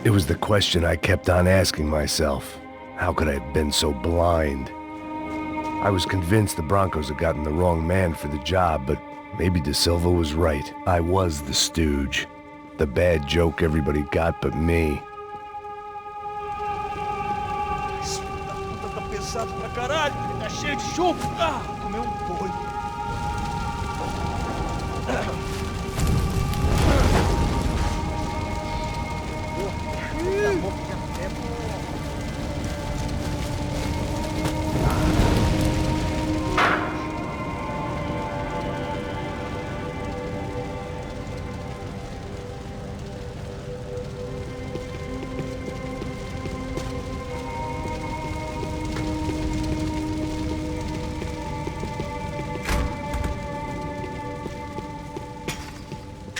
It was the question I kept on asking myself. How could I have been so blind? I was convinced the Broncos had gotten the wrong man for the job, but maybe De Silva was right. I was the stooge. The bad joke everybody got but me. Isso da puta tá pesado pra caralho. Tá cheio de chumbo. Comer boi.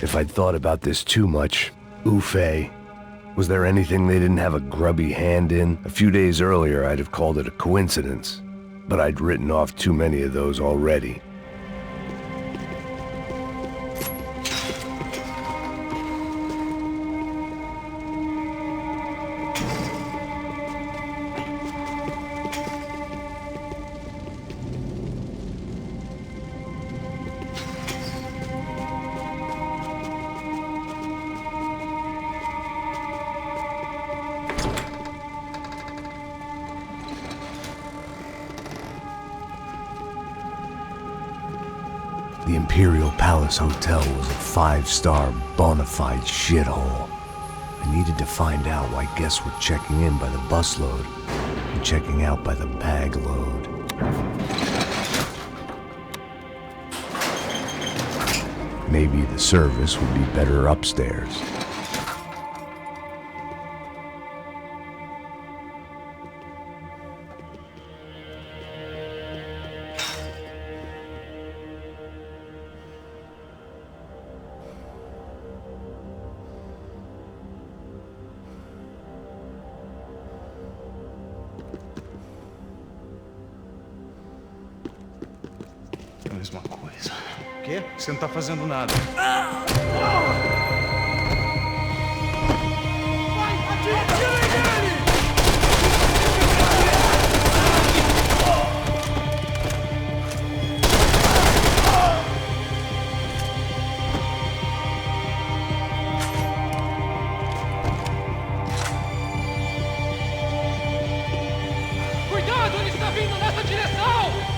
If I'd thought about this too much, oof-ay. Was there anything they didn't have a grubby hand in? A few days earlier, I'd have called it a coincidence, but I'd written off too many of those already. The Imperial Palace Hotel was a five-star, bona fide shithole. I needed to find out why guests were checking in by the busload and checking out by the bag load. Maybe the service would be better upstairs. É a mesma coisa. O quê? Você não tá fazendo nada. Vai, atira nele! Cuidado, ele está vindo nessa direção!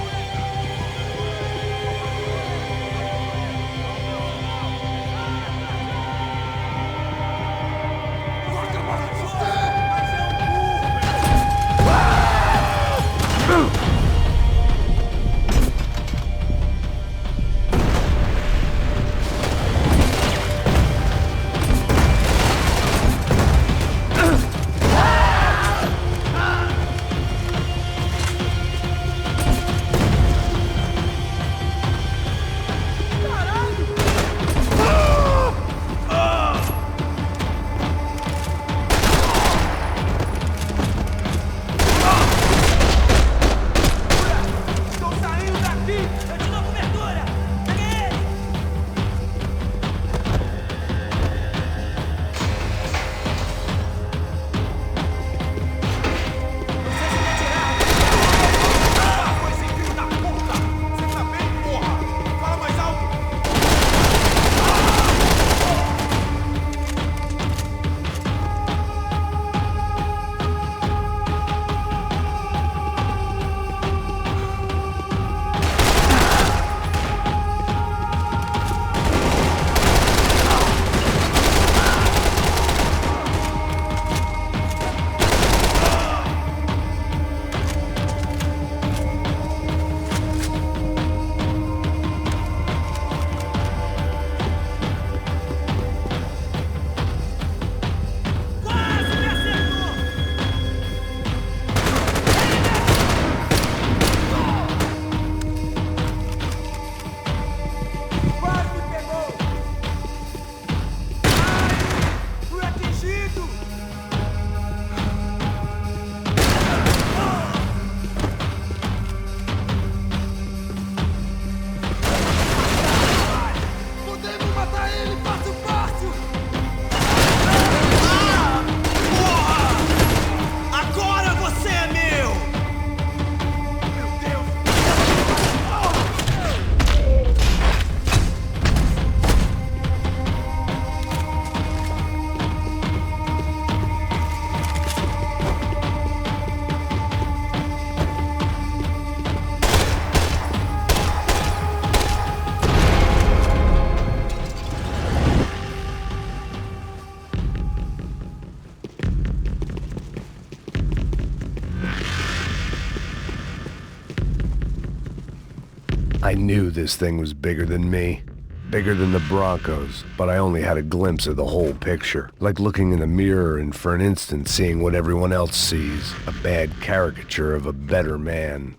I knew this thing was bigger than me. Bigger than the Broncos, but I only had a glimpse of the whole picture. Like looking in the mirror and for an instant seeing what everyone else sees. A bad caricature of a better man.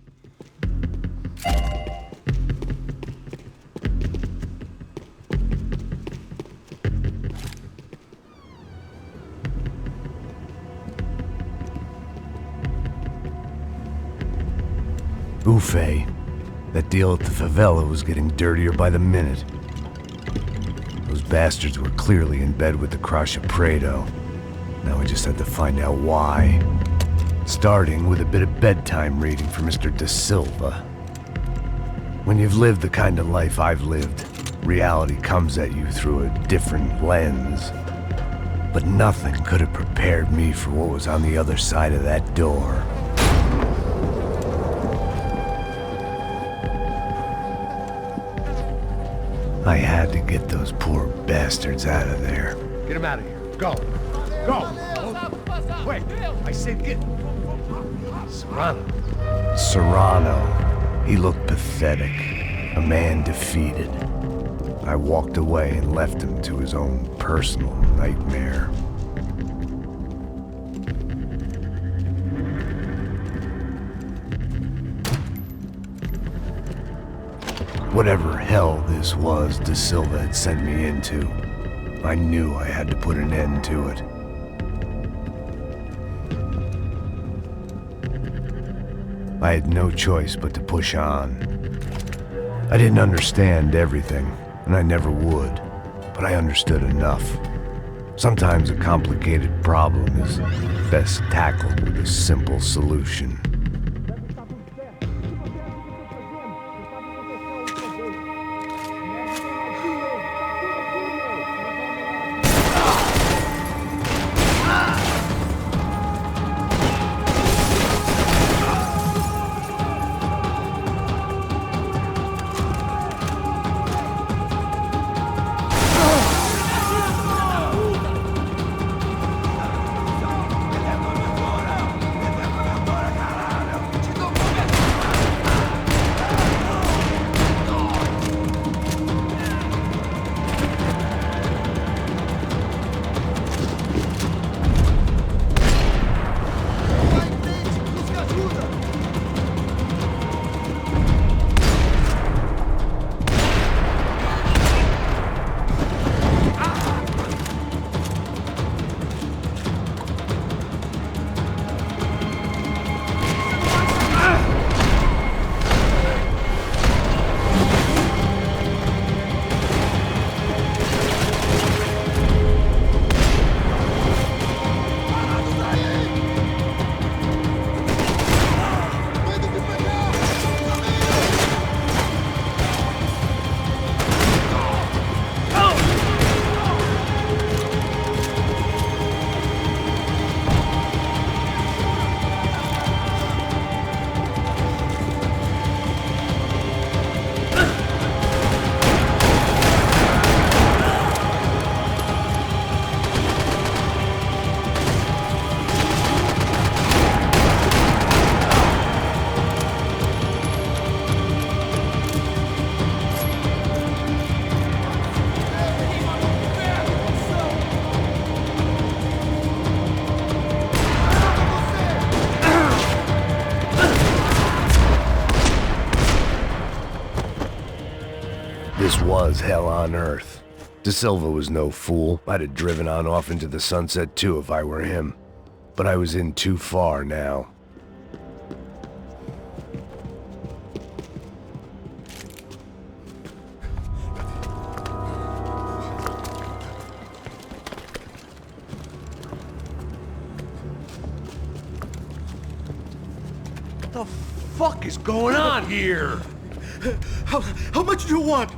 Ufe. That deal at the favela was getting dirtier by the minute. Those bastards were clearly in bed with the Crusher Prado. Now I just had to find out why. Starting with a bit of bedtime reading for Mr. Da Silva. When you've lived the kind of life I've lived, reality comes at you through a different lens. But nothing could have prepared me for what was on the other side of that door. I had to get those poor bastards out of there. Get him out of here. Go. Go. Wait. I said get... Serrano. Serrano. He looked pathetic. A man defeated. I walked away and left him to his own personal nightmare. Whatever hell this was Da Silva had sent me into, I knew I had to put an end to it. I had no choice but to push on. I didn't understand everything, and I never would, but I understood enough. Sometimes a complicated problem is best tackled with a simple solution. This was hell on earth. Da Silva was no fool. I'd have driven on off into the sunset too if I were him. But I was in too far now. What the fuck is going on here? How much do you want?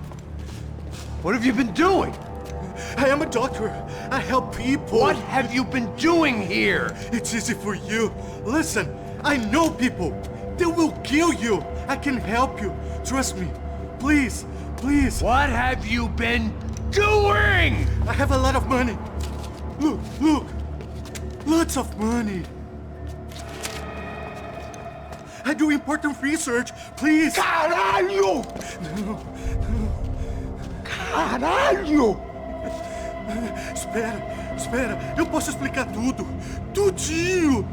What have you been doing? I am a doctor. I help people. What have you been doing here? It's easy for you. Listen, I know people. They will kill you. I can help you. Trust me. Please, please. What have you been doing? I have a lot of money. Look, look. Lots of money. I do important research. Please. Caralho! Caralho! Espera. Eu posso explicar tudo. Tudinho.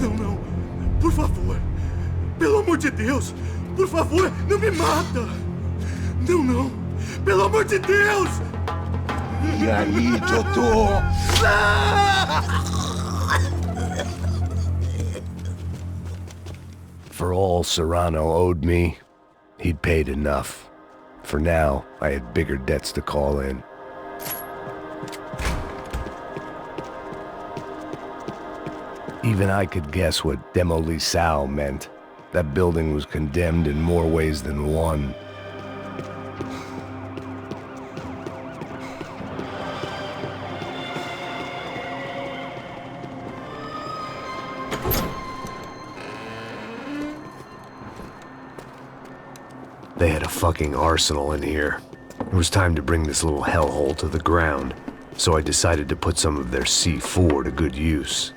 Não. Por favor. Pelo amor de Deus. Por favor, não me mata. Não. Pelo amor de Deus. E aí, doutor? For all Serrano owed me, he'd paid enough. For now, I had bigger debts to call in. Even I could guess what demolissao meant. That building was condemned in more ways than one. They had a fucking arsenal in here. It was time to bring this little hellhole to the ground, so I decided to put some of their C4 to good use.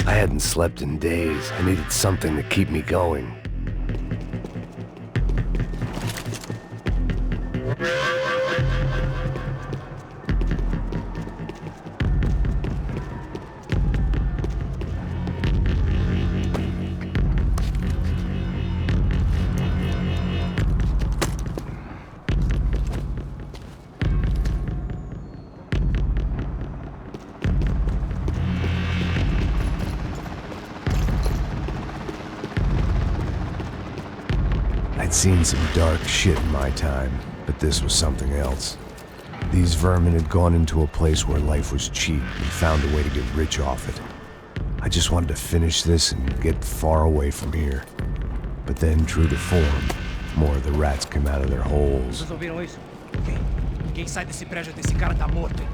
I hadn't slept in days. I needed something to keep me going. I'd seen some dark shit in my time, but this was something else. These vermin had gone into a place where life was cheap and found a way to get rich off it. I just wanted to finish this and get far away from here. But then, true to form, more of the rats came out of their holes. Vocês ouviram isso? Quem sai desse prédio desse cara tá morto, hein?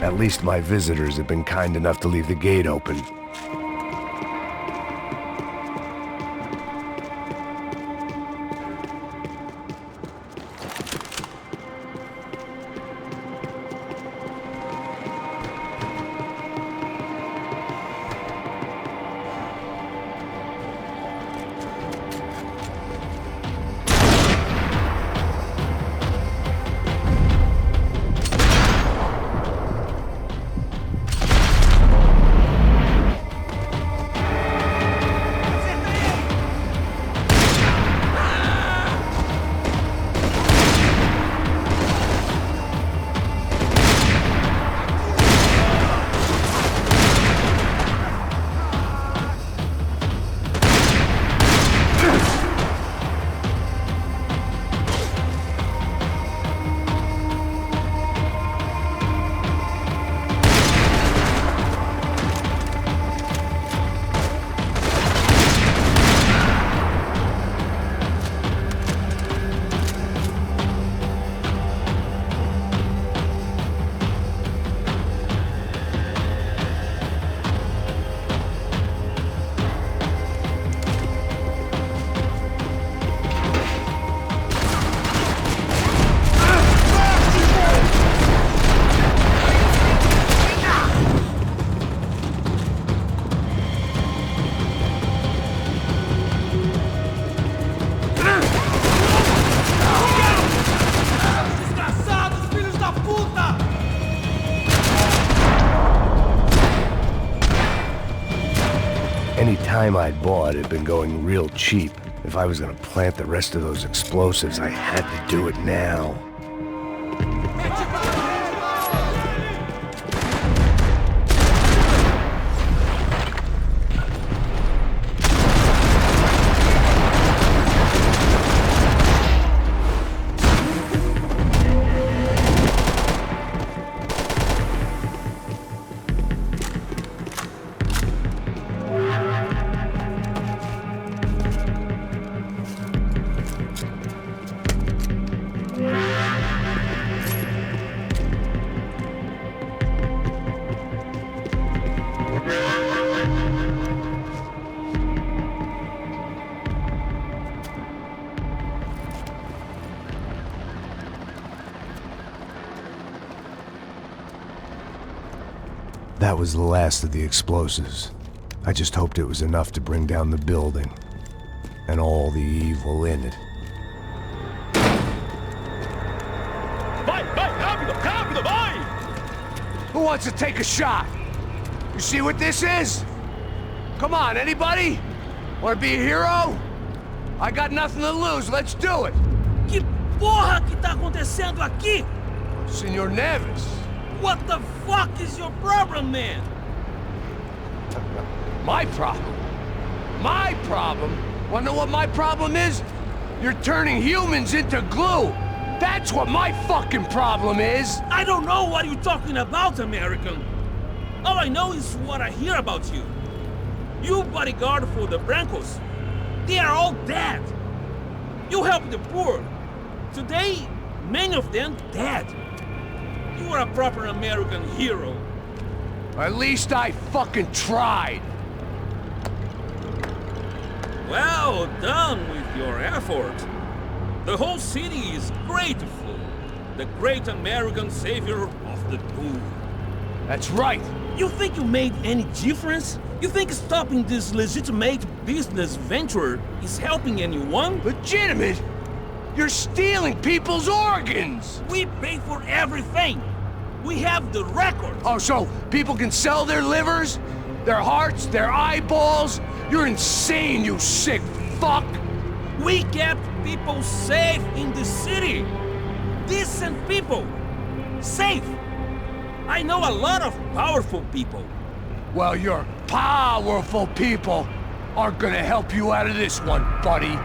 At least my visitors have been kind enough to leave the gate open. Any time I'd bought had been going real cheap. If I was gonna plant the rest of those explosives, I had to do it now. That was the last of the explosives. I just hoped it was enough to bring down the building. And all the evil in it. Vai, rápido, rápido, vai! Who wants to take a shot? You see what this is? Come on, anybody? Want to be a hero? I got nothing to lose, let's do it! Que porra que tá acontecendo aqui? Senor Neves. What the fuck is your problem, man? My problem? My problem? Wanna know what my problem is? You're turning humans into glue! That's what my fucking problem is! I don't know what you're talking about, American. All I know is what I hear about you. You bodyguard for the Brancos. They are all dead. You help the poor. Today, many of them dead. You are a proper American hero. At least I fucking tried. Well done with your effort. The whole city is grateful. The great American savior of the poor. That's right. You think you made any difference? You think stopping this legitimate business venture is helping anyone? Legitimate? You're stealing people's organs! We pay for everything. We have the record. Oh, so people can sell their livers? Their hearts? Their eyeballs? You're insane, you sick fuck! We kept people safe in the city. Decent people. Safe. I know a lot of powerful people. Well, your powerful people aren't gonna help you out of this one, buddy.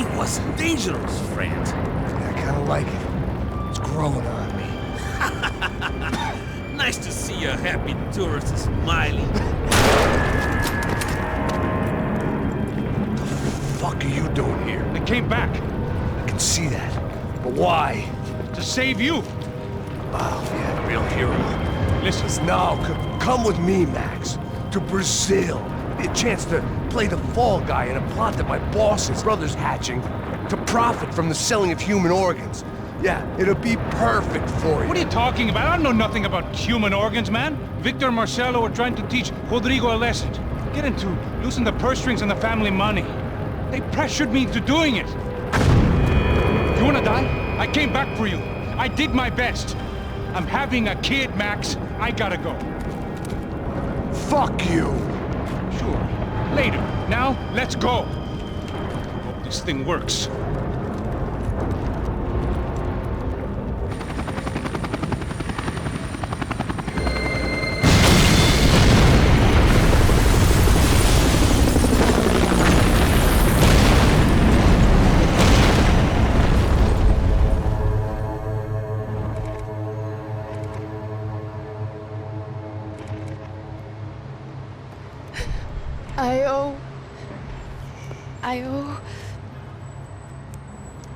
It was dangerous, friend. I kinda like it. It's growing on me. Nice to see a happy tourist smiling. What the fuck are you doing here? I came back I can see that. But why? to save you. Oh, yeah, real hero. Listen, No, come with me, Max. To Brazil. A chance to play the fall guy in a plot that my boss's brother's hatching to profit from the selling of human organs. Yeah, it'll be perfect for you. what are you talking about? I know nothing about human organs, man. Victor and Marcelo were trying to teach Rodrigo a lesson. Get into losing the purse strings and the family money. They pressured me into doing it. You wanna die? I came back for you. I did my best. I'm having a kid, Max. I gotta go. Fuck you! Sure. Later. Now, let's go. Hope this thing works.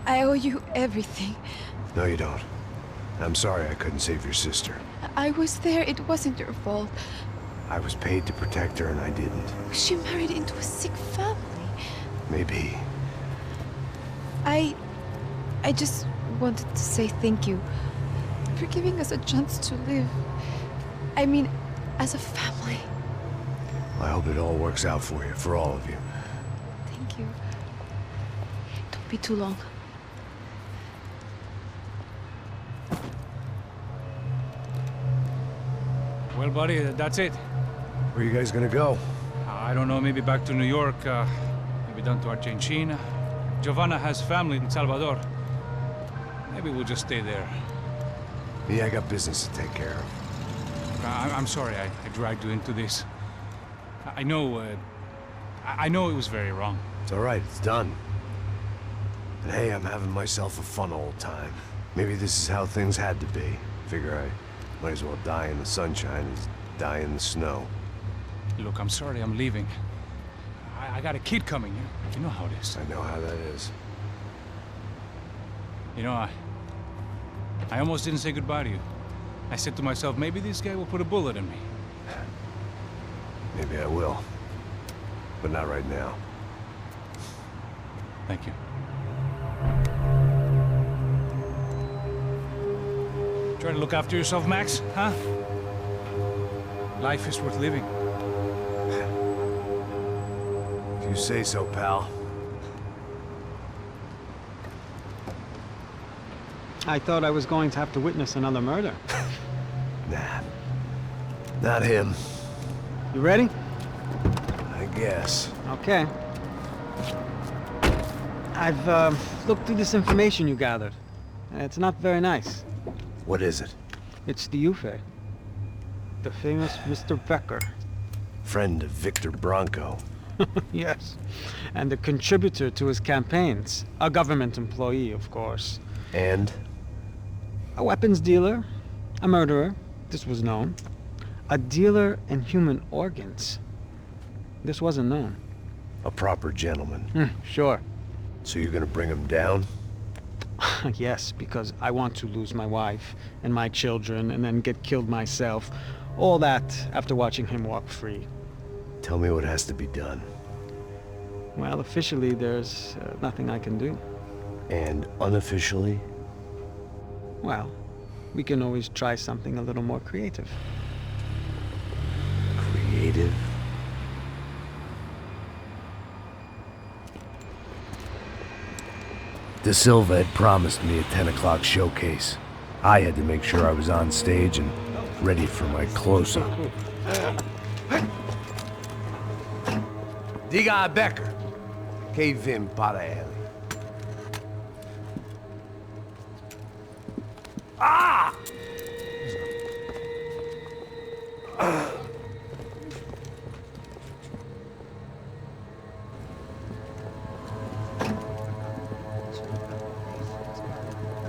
I owe you everything. No, you don't. I'm sorry I couldn't save your sister. I was there. It wasn't your fault. I was paid to protect her and I didn't. She married into a sick family. Maybe. I just wanted to say thank you for giving us a chance to live. I mean, as a family. I hope it all works out for you, for all of you. Thank you. Don't be too long. Well, buddy, that's it. Where are you guys gonna go? I don't know, maybe back to New York, maybe down to Argentina. Giovanna has family in Salvador. Maybe we'll just stay there. Me, I got business to take care of. I'm sorry I dragged you into this. I know it was very wrong. It's all right, it's done. And hey, I'm having myself a fun old time. Maybe this is how things had to be. Figure I might as well die in the sunshine as die in the snow. Look, I'm sorry I'm leaving. I got a kid coming, you know how it is. I know how that is. You know, I almost didn't say goodbye to you. I said to myself, maybe this guy will put a bullet in me. Maybe I will. But not right now. Thank you. Try to look after yourself, Max, huh? Life is worth living. If you say so, pal. I thought I was going to have to witness another murder. Nah. Not him. You ready? I guess. Okay. I've looked through this information you gathered. It's not very nice. What is it? It's the Ufe. The famous Mr. Becker. Friend of Victor Bronco. Yes. And a contributor to his campaigns. A government employee, of course. And? A weapons dealer. A murderer. This was known. A dealer in human organs. This wasn't known. A proper gentleman. Sure. So you're gonna bring him down? Yes, because I want to lose my wife and my children and then get killed myself. All that after watching him walk free. Tell me what has to be done. Well, officially, there's nothing I can do. And unofficially? Well, we can always try something a little more creative. Creative? De Silva had promised me a 10 o'clock showcase. I had to make sure I was on stage and ready for my close-up. Diga a Becker. Que vim para ele. Ah!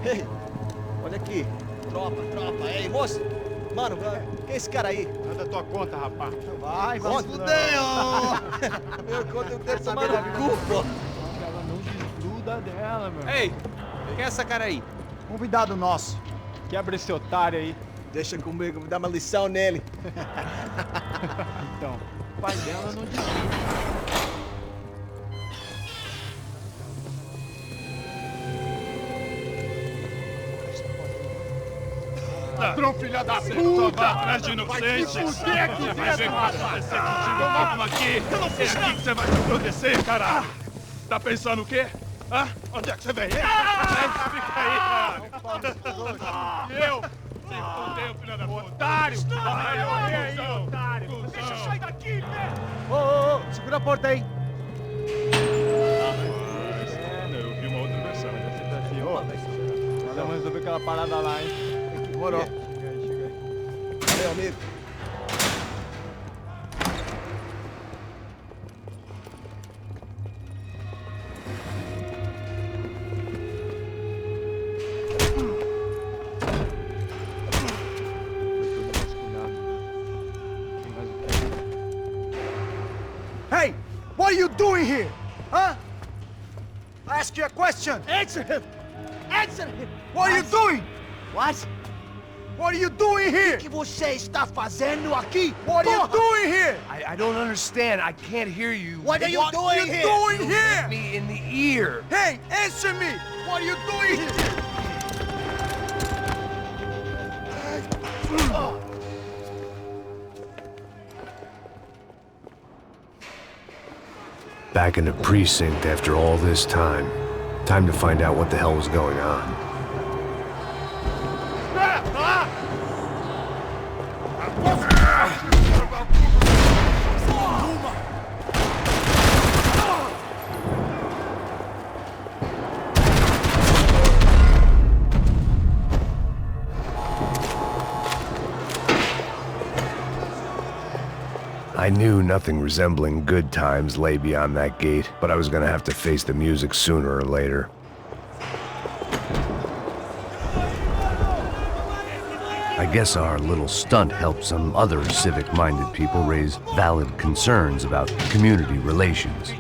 Ei, olha aqui. Tropa. Ei, moço. Mano, quem é esse cara aí? Manda tua conta, rapaz. Vai se fuder, ô! Meu conta eu devo tomar no cu, pô. Ela não desgruda dela, meu. Ei, quem é essa cara aí? Convidado nosso. Quebra esse otário aí. Deixa comigo, vou dar uma lição nele. Então, o pai dela não desgruda. Ladrão, filha da puta! Vai atrás de inocente! Vai aqui dentro, rapaz! Vamos aqui! Eu não fiz nada! Aqui que você vai se proteger, caralho! Tá pensando o quê? Hã? Onde é que você vem? Fica aí, cara! E eu? Se fodeu, filha da puta! Otário! Vai, aí, otário! Deixa eu sair daqui, velho! Ô, segura a porta aí! Eu vi uma outra versão. Vamos resolver aquela parada lá, hein? Demorou. Chega aí. Valeu, amigo. Hey! What are you doing here? Huh? I ask you a question. Answer him! Answer him! What are you doing? What? What are you doing here? O que você está fazendo aqui? What are you doing here? I don't understand. I can't hear you. What are you doing here? Doing Hit here? me in the ear. Hey, answer me! What are you doing here? Back in the precinct after all this time. Time to find out what the hell was going on. I knew nothing resembling good times lay beyond that gate, but I was gonna have to face the music sooner or later. I guess our little stunt helped some other civic-minded people raise valid concerns about community relations.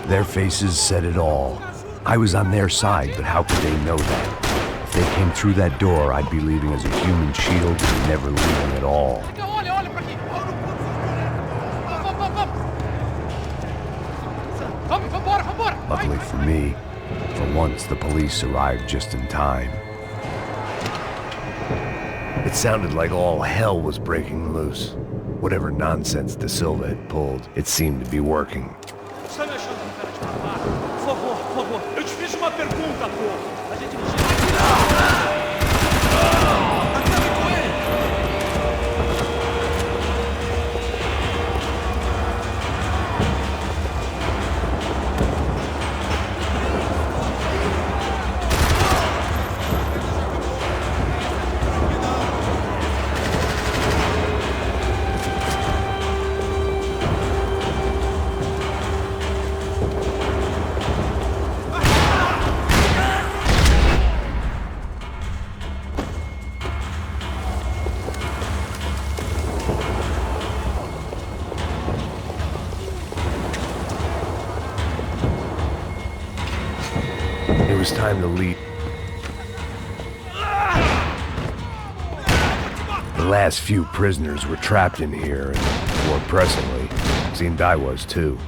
Their faces said it all. I was on their side, but how could they know that? If they came through that door, I'd be leaving as a human shield and never leaving at all. Olha pra aqui! Vambora! Luckily for me, for once the police arrived just in time. It sounded like all hell was breaking loose. Whatever nonsense De Silva had pulled, it seemed to be working. Está me achando um cara de barbado? Por favor. Eu te fiz uma pergunta, pô. A gente não chega aqui, não. Acabe com ele. It was time to leave. The last few prisoners were trapped in here, and more pressingly, seemed I was too.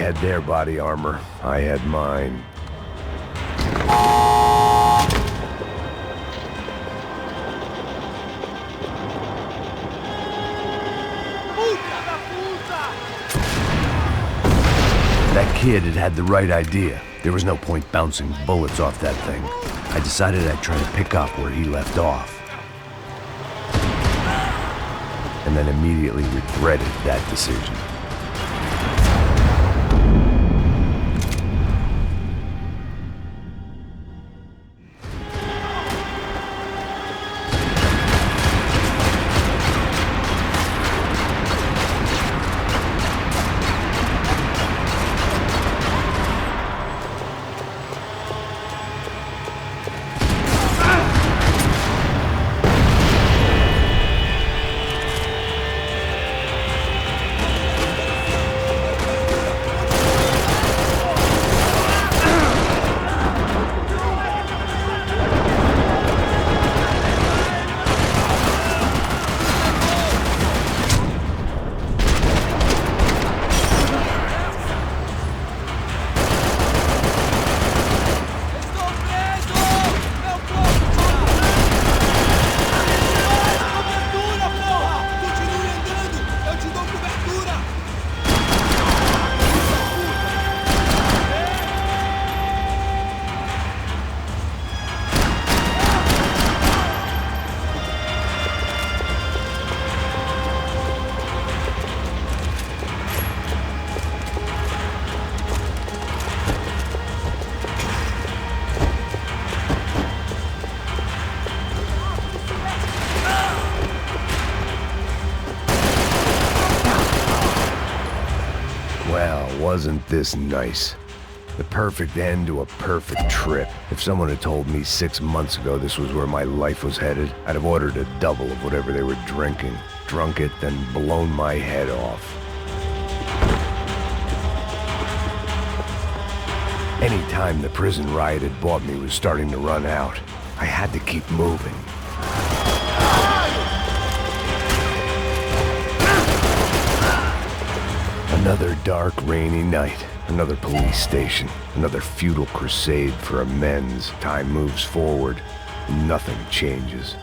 had their body armor. I had mine. That kid had the right idea. There was no point bouncing bullets off that thing. I decided I'd try to pick up where he left off. And then immediately regretted that decision. Wasn't this nice? The perfect end to a perfect trip. If someone had told me 6 months ago this was where my life was headed, I'd have ordered a double of whatever they were drinking, drunk it, then blown my head off. Any time the prison riot had bought me was starting to run out. I had to keep moving. Another dark, rainy night. Another police station. Another futile crusade for amends. Time moves forward. Nothing changes.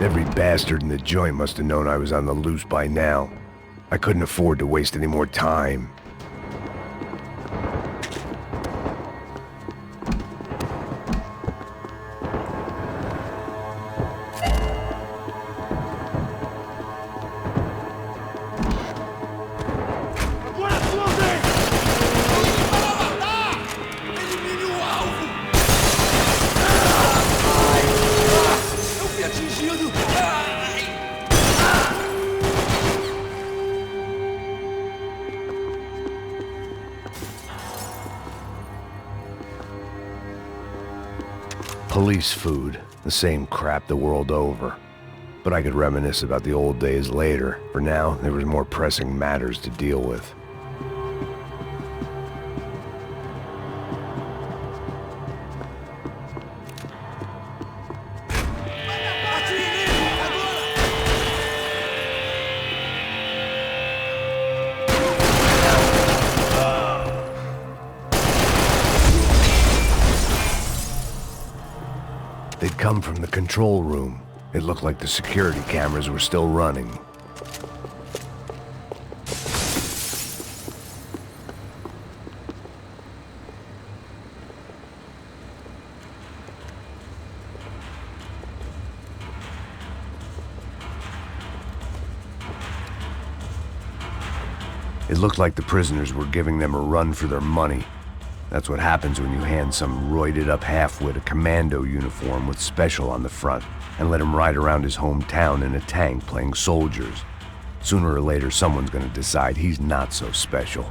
Every bastard in the joint must have known I was on the loose by now. I couldn't afford to waste any more time. Police food, the same crap the world over. But I could reminisce about the old days later. For now, there was more pressing matters to deal with. They'd come from the control room. It looked like the security cameras were still running. It looked like the prisoners were giving them a run for their money. That's what happens when you hand some roided-up halfwit a commando uniform with special on the front and let him ride around his hometown in a tank playing soldiers. Sooner or later, someone's gonna decide he's not so special.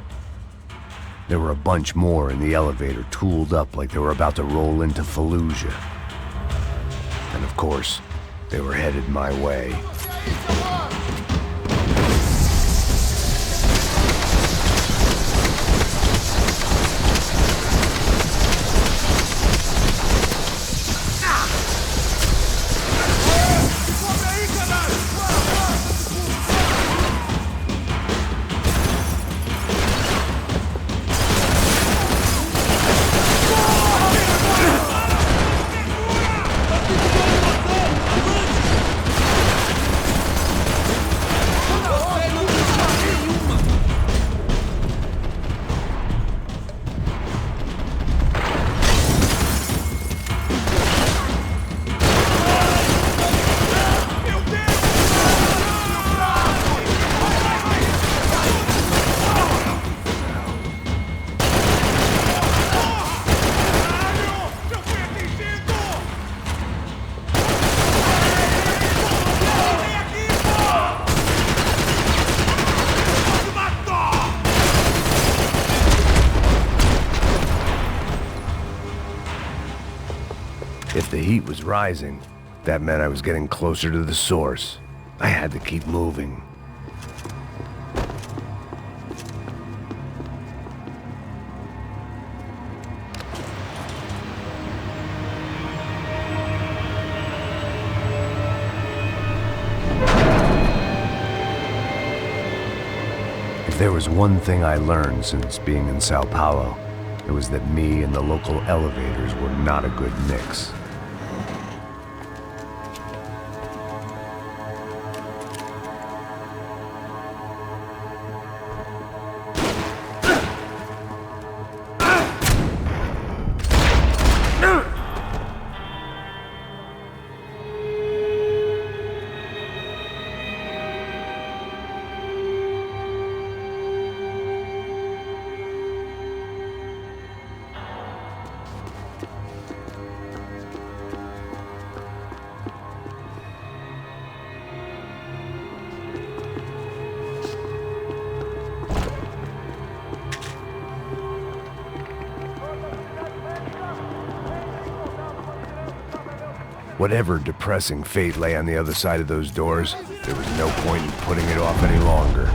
There were a bunch more in the elevator, tooled up like they were about to roll into Fallujah. And of course, they were headed my way. If the heat was rising, that meant I was getting closer to the source. I had to keep moving. If there was one thing I learned since being in Sao Paulo, it was that me and the local elevators were not a good mix. Whatever depressing fate lay on the other side of those doors, there was no point in putting it off any longer.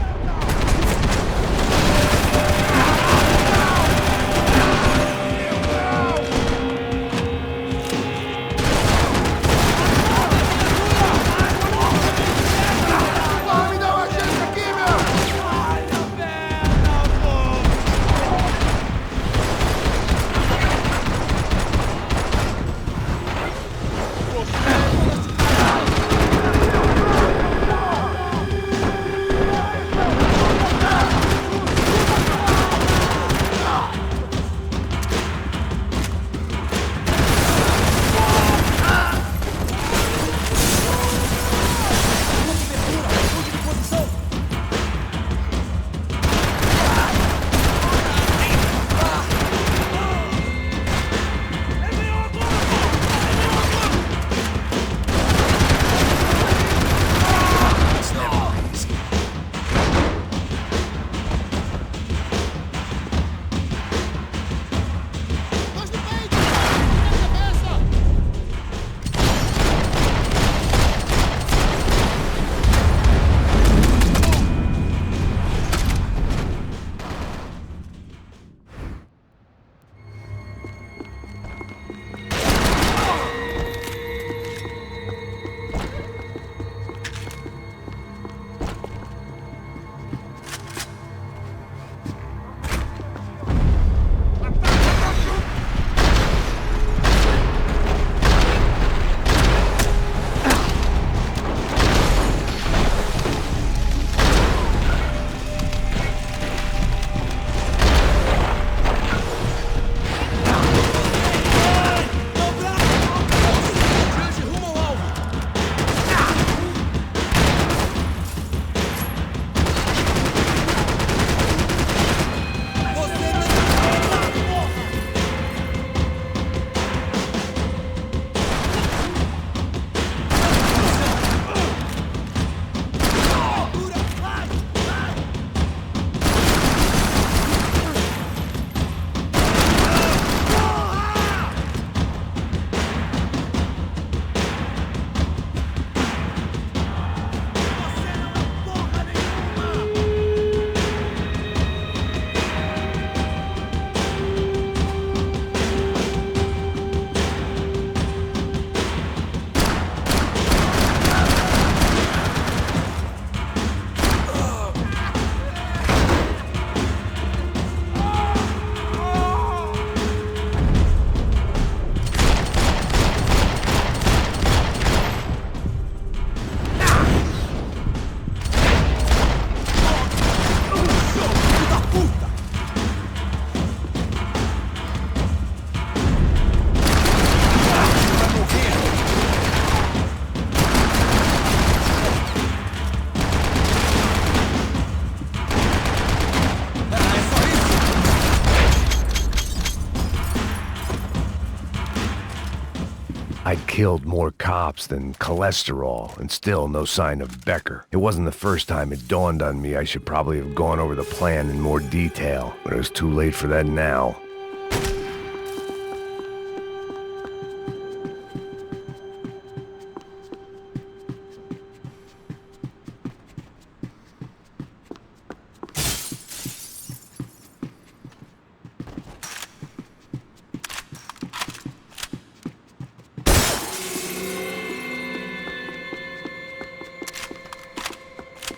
I'd killed more cops than cholesterol, and still no sign of Becker. It wasn't the first time it dawned on me I should probably have gone over the plan in more detail, but it was too late for that now.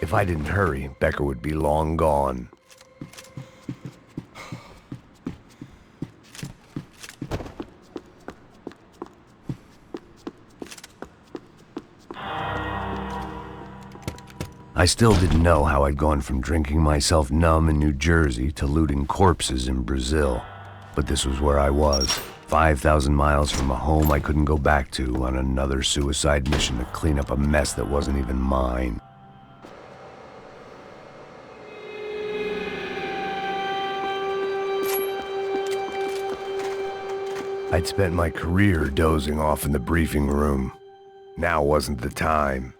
If I didn't hurry, Becker would be long gone. I still didn't know how I'd gone from drinking myself numb in New Jersey to looting corpses in Brazil. But this was where I was, 5,000 miles from a home I couldn't go back to, on another suicide mission to clean up a mess that wasn't even mine. I'd spent my career dozing off in the briefing room. Now wasn't the time.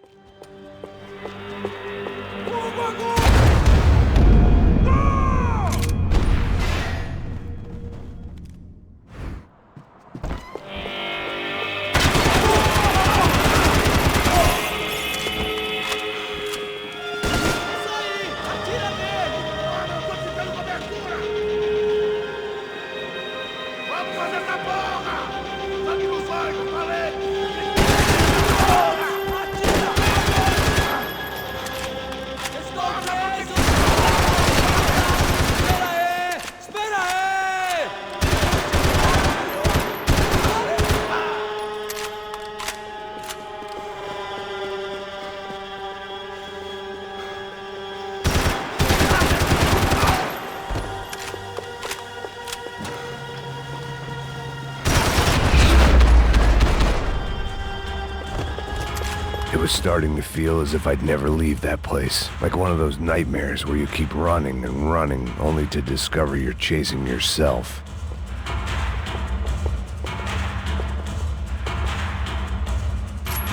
It was starting to feel as if I'd never leave that place. Like one of those nightmares where you keep running and running, only to discover you're chasing yourself.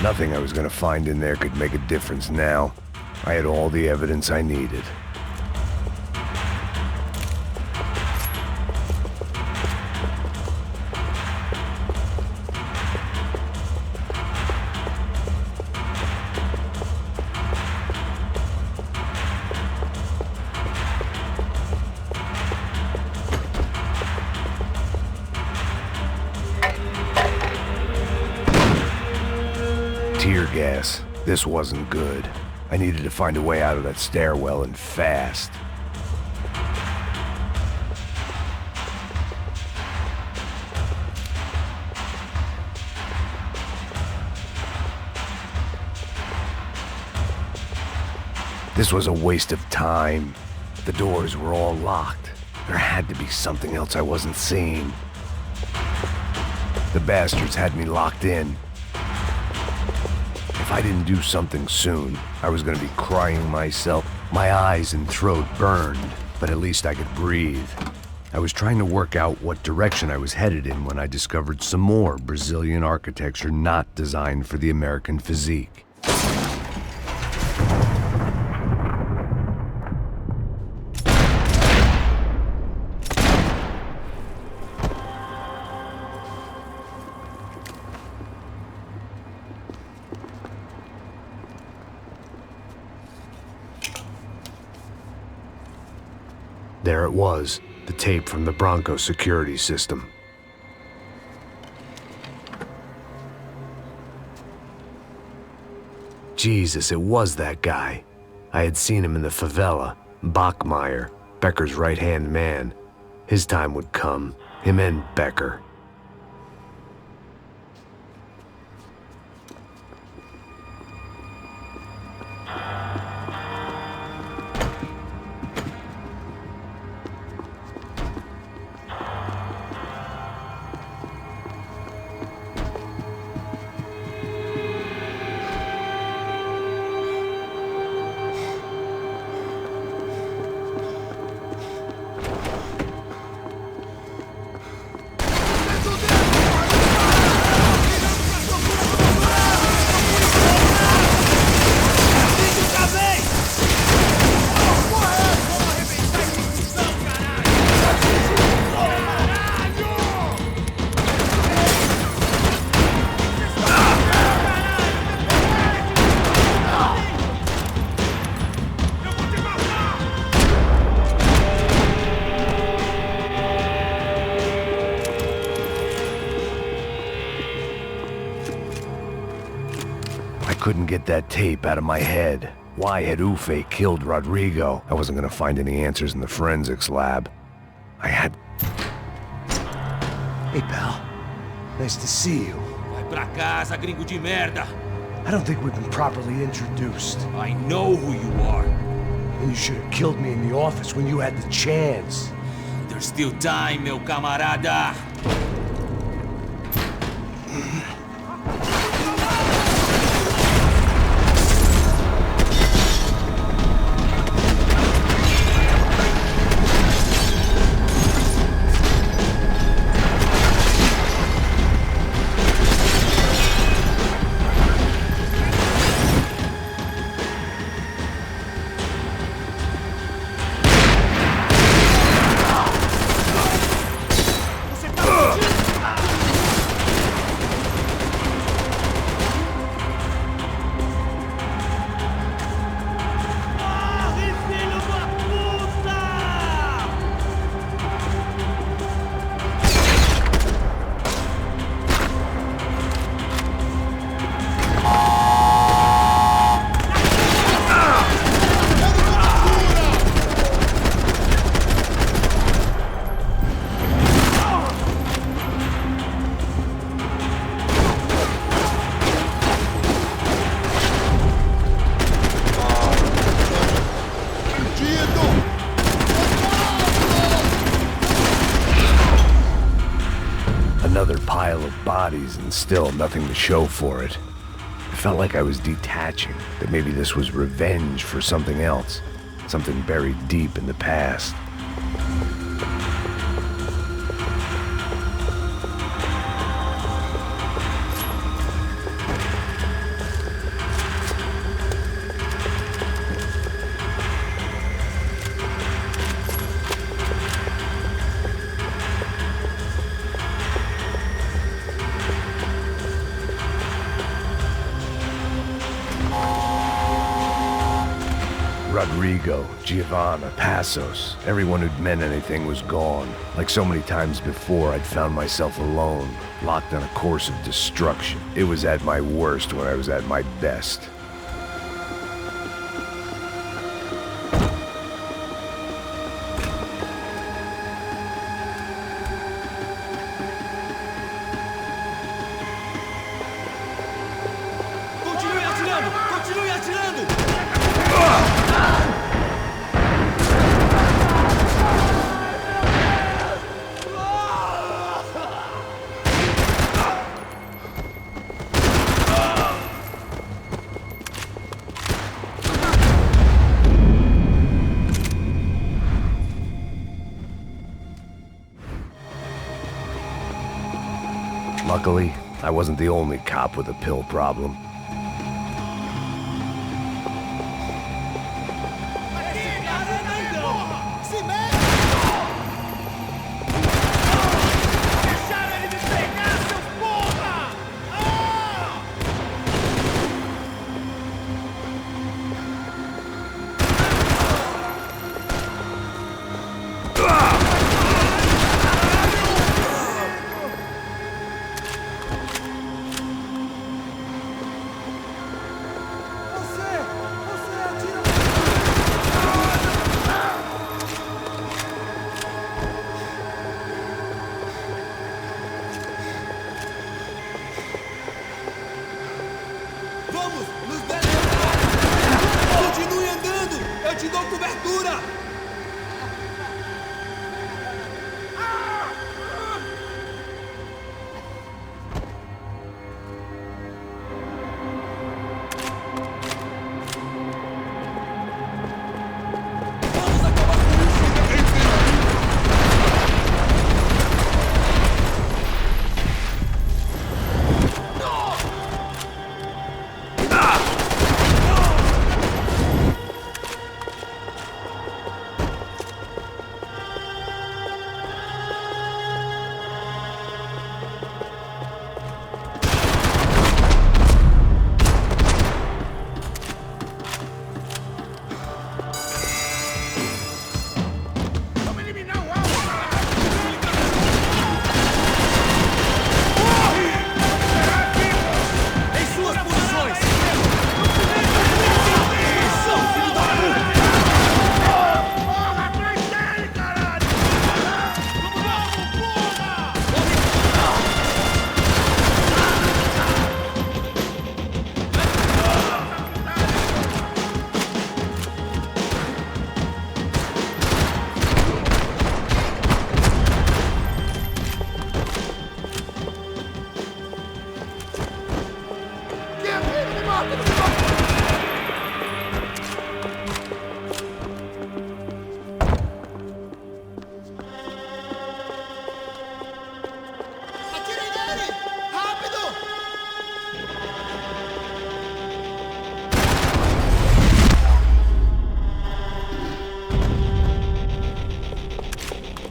Nothing I was gonna find in there could make a difference now. I had all the evidence I needed. Tear gas. This wasn't good. I needed to find a way out of that stairwell, and fast. This was a waste of time. The doors were all locked. There had to be something else I wasn't seeing. The bastards had me locked in. If I didn't do something soon, I was gonna be crying myself. My eyes and throat burned, but at least I could breathe. I was trying to work out what direction I was headed in when I discovered some more Brazilian architecture not designed for the American physique. There it was, the tape from the Bronco security system. Jesus, it was that guy. I had seen him in the favela, Bachmeyer, Becker's right-hand man. His time would come, him and Becker. couldn't get that tape out of my head. Why had Ufe killed Rodrigo? I wasn't gonna find any answers in the forensics lab. I had... Hey, pal. Nice to see you. Vai pra casa, gringo de merda! I don't think we've been properly introduced. I know who you are. And you should have killed me in the office when you had the chance. There's still time, meu camarada! Another pile of bodies and still nothing to show for it. It felt like I was detaching, that maybe this was revenge for something else, something buried deep in the past. Rodrigo, Giovanna, Passos, everyone who'd meant anything was gone. Like so many times before, I'd found myself alone, locked on a course of destruction. It was at my worst when I was at my best. Continue atirando! Continue atirando! Luckily, I wasn't the only cop with a pill problem.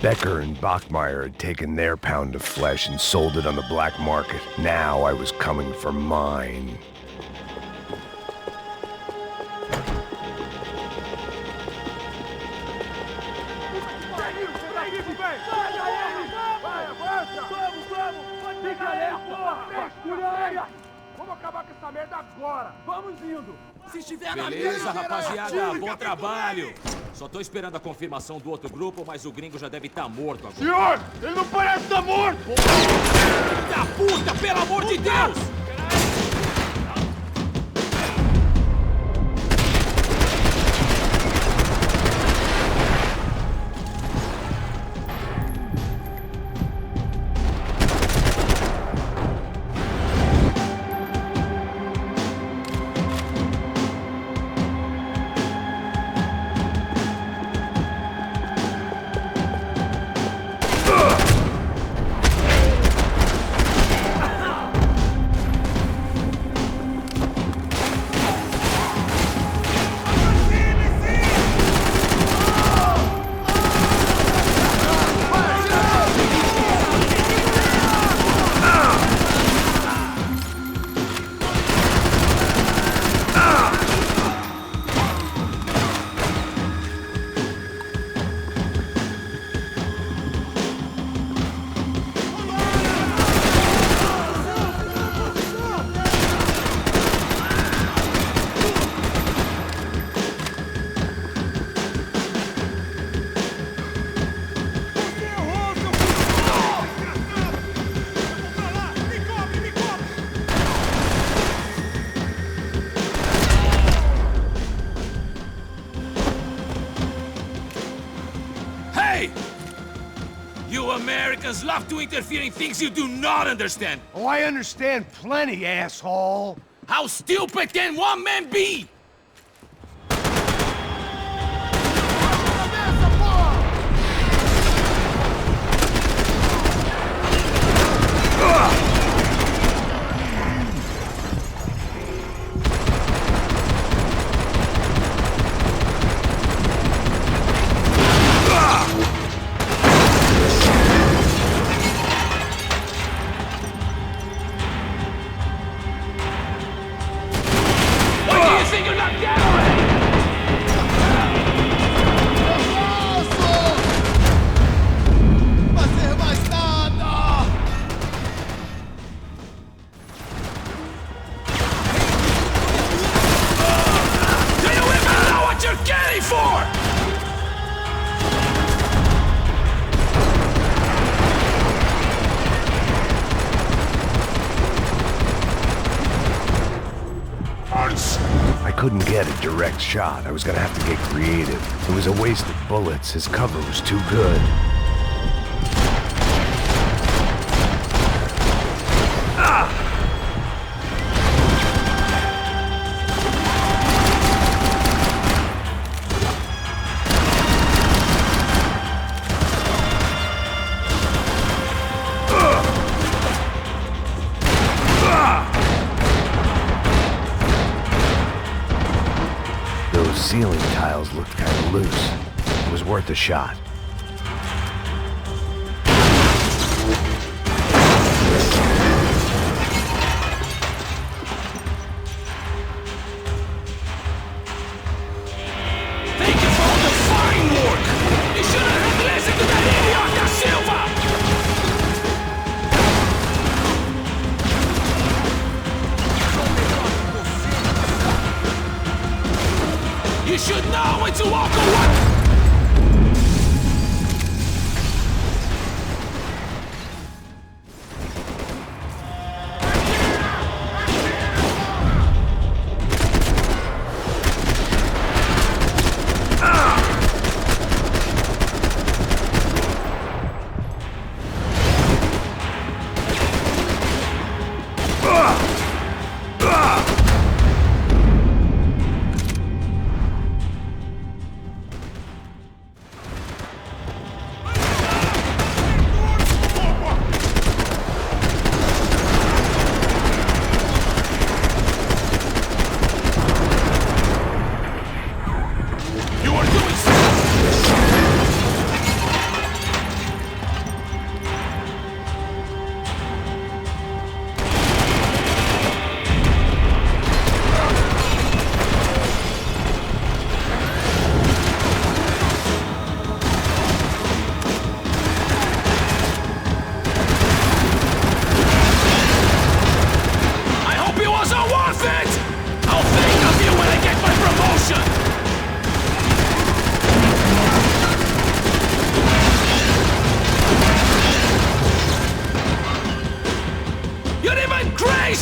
Becker and Bachmeyer had taken their pound of flesh and sold it on the black market. Now I was coming for mine. Beleza, rapaziada, bom trabalho. Só tô esperando a confirmação do outro grupo, mas o gringo já deve estar morto agora. Senhor, ele não parece estar morto! Filho da puta, pelo amor de Deus! You Americans love to interfere in things you do not understand. Oh, I understand plenty, asshole. How stupid can one man be? I couldn't get a direct shot. I was gonna have to get creative. It was a waste of bullets. His cover was too good. Those ceiling tiles looked kind of loose. It was worth a shot. Thank you for all the fine work! You should have listened to that idiot da Silva! You should know when to walk away!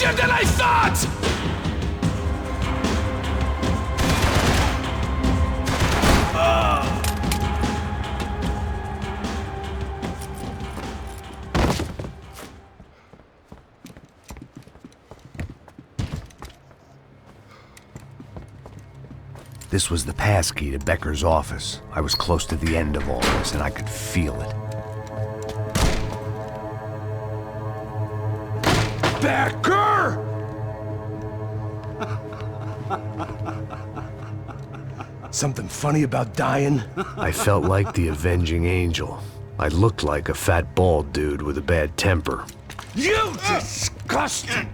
easier than I thought! This was the passkey to Becker's office. I was close to the end of all this, and I could feel it. Becker! Something funny about dying? I felt like the avenging angel. I looked like a fat bald dude with a bad temper. You disgusting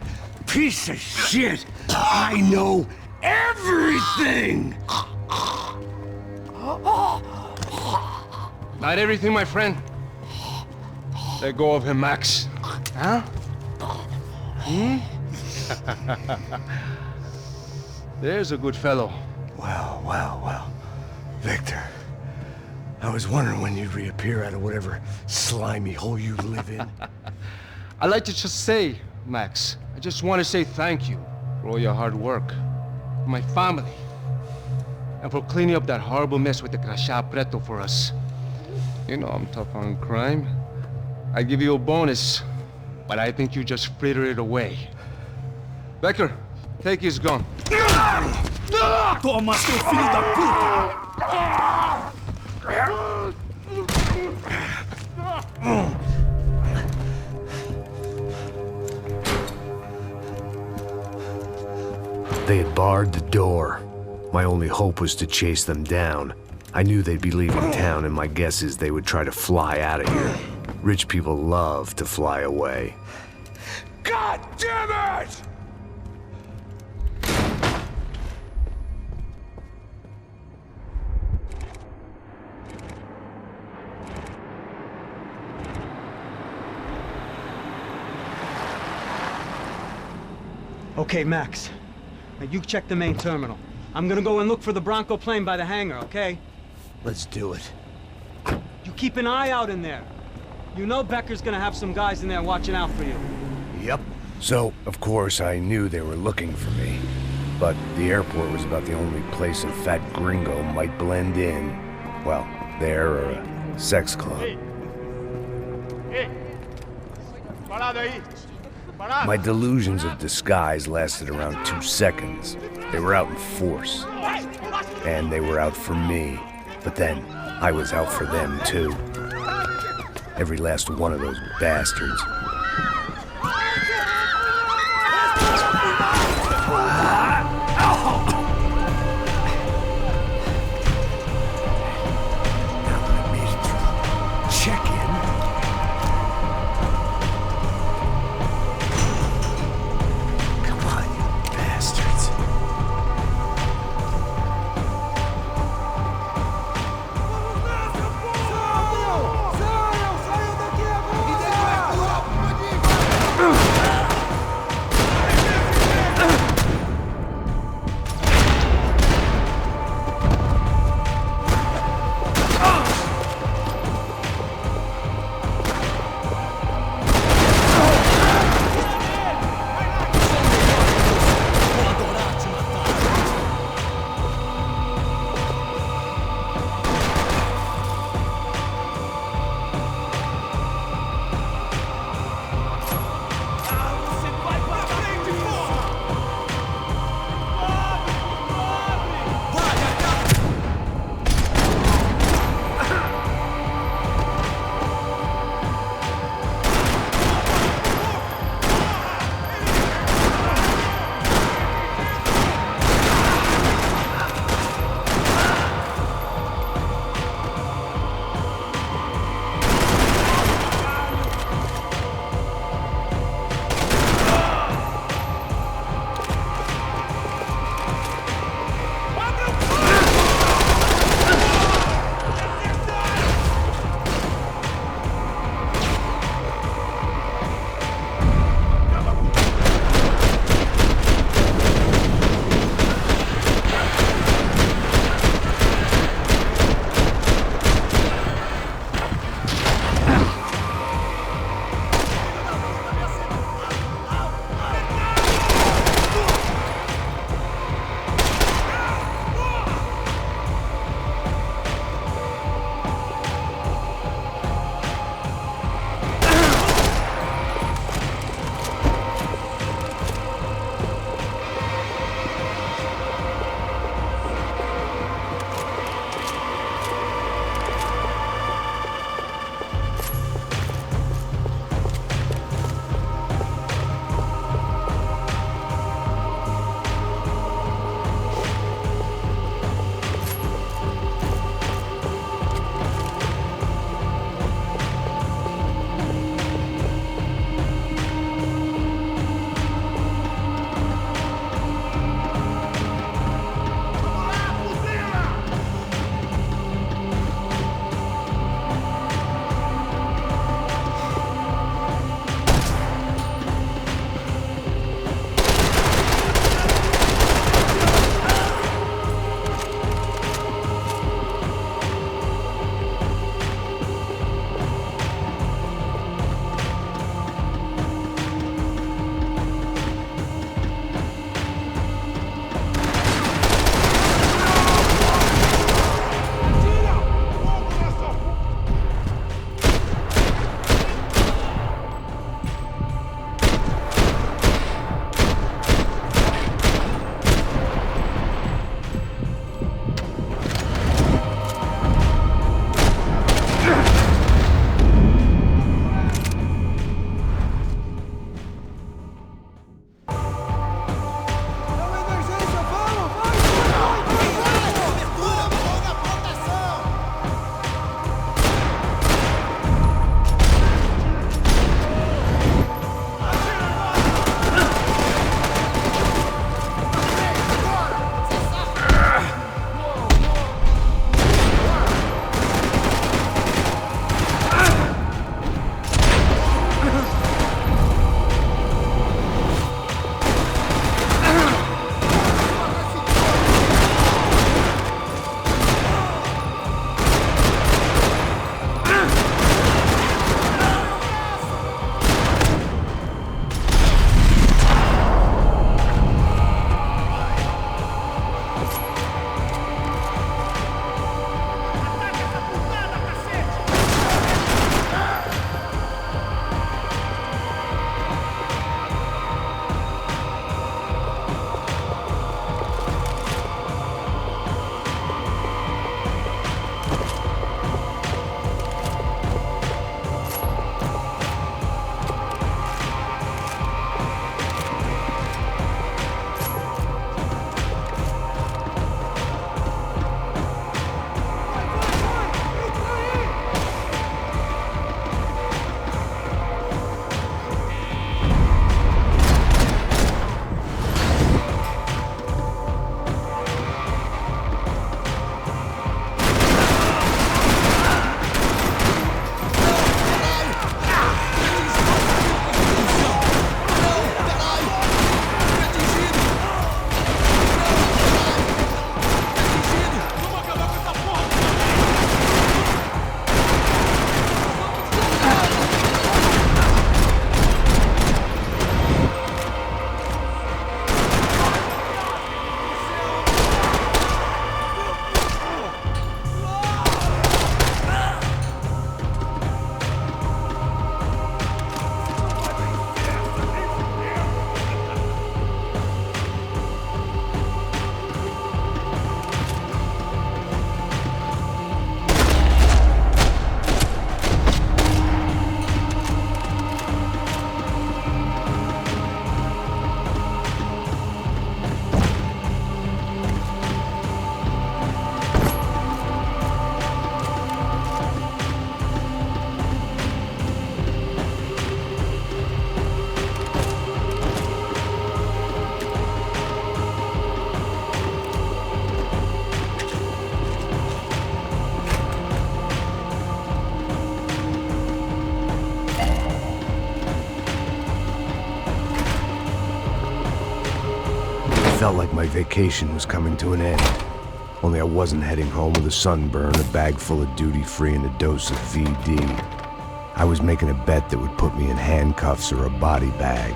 piece of shit! I know everything! Not everything, my friend. Let go of him, Max. Huh? There's a good fellow. Well. Victor, I was wondering when you'd reappear out of whatever slimy hole you live in. I'd like to just say, Max, I just want to say thank you for all your hard work, for my family, and for cleaning up that horrible mess with the Crachá Preto for us. You know I'm tough on crime. I give you a bonus, but I think you just fritter it away. Becker, take his gun. Toma, seu filho da puta! They had barred the door. My only hope was to chase them down. I knew they'd be leaving town, and my guess is they would try to fly out of here. Rich people love to fly away. God damn it! Okay, Max. Now you check the main terminal. I'm gonna go and look for the Bronco plane by the hangar, okay? Let's do it. You keep an eye out in there. You know Becker's gonna have some guys in there watching out for you. Yep. So, of course, I knew they were looking for me. But the airport was about the only place a fat gringo might blend in. Well, there or a sex club. My delusions of disguise lasted around 2 seconds. They were out in force. And they were out for me. But then, I was out for them, too. Every last one of those bastards. felt like my vacation was coming to an end. Only I wasn't heading home with a sunburn, a bag full of duty-free, and a dose of VD. I was making a bet that would put me in handcuffs or a body bag.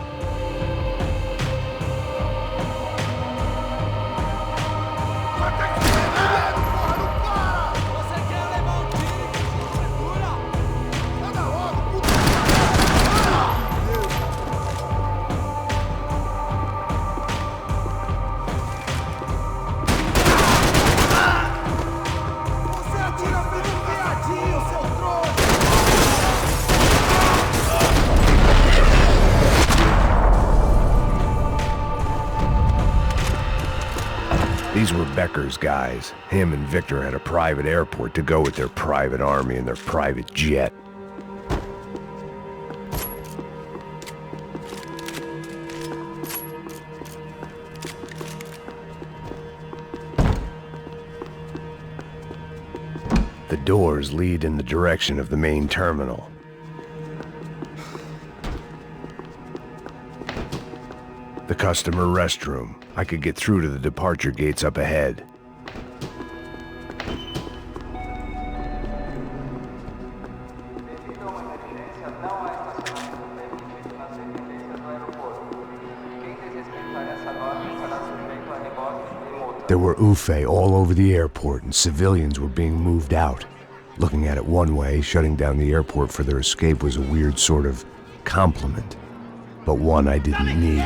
These were Becker's guys. Him and Victor had a private airport to go with their private army and their private jet. The doors lead in the direction of the main terminal. The customer restroom. I could get through to the departure gates up ahead. There were UFE all over the airport, and civilians were being moved out. Looking at it one way, shutting down the airport for their escape was a weird sort of compliment, but one I didn't need.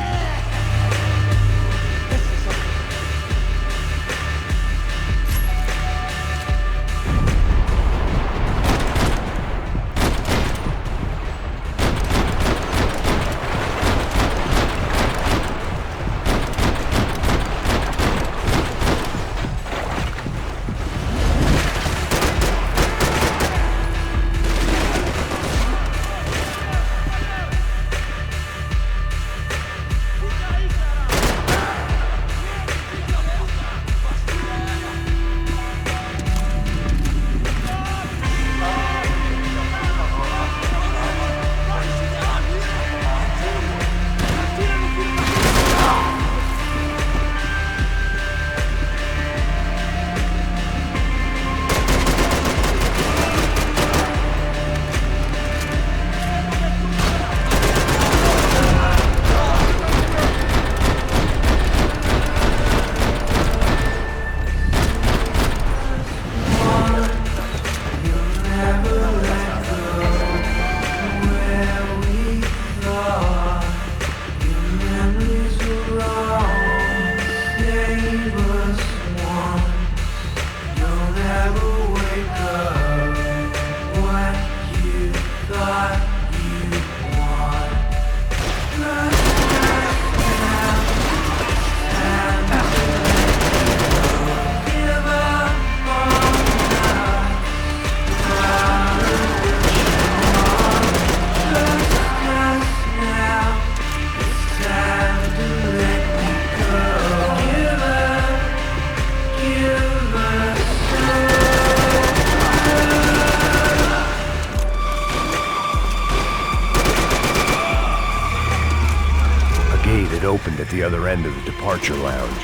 Opened at the other end of the departure lounge.